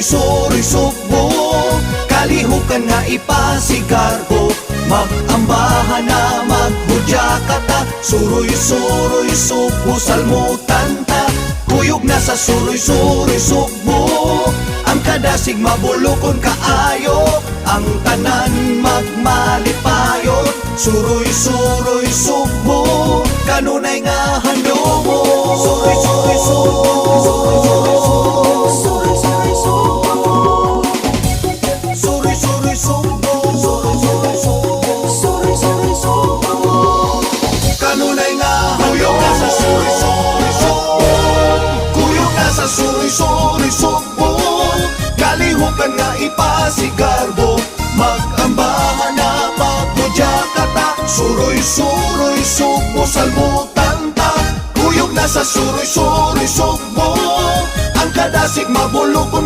suroy sugbo, kalihukan nga ipasigarbo, magambahan na maghudya kata, suroy sugbo salmutan ta, kuyog na sa suroy sugbo, ang kadasig mabulokon kaayo, ang tanan magmalipayon, suroy sugbo, kanunay nga handomo, suroy sugbo, suroy sugbo, suroy sugbo, suroy sugbo, kanunay nga kuyog na sa suroy sugbo, kuyog na sa suroy sugbo, kalihukan nga ipasigarbo, magambahan na maghudya kata, suroy sugbo salmutan ta, kuyog na sa suroy sugbo, ang kadasig mabulokon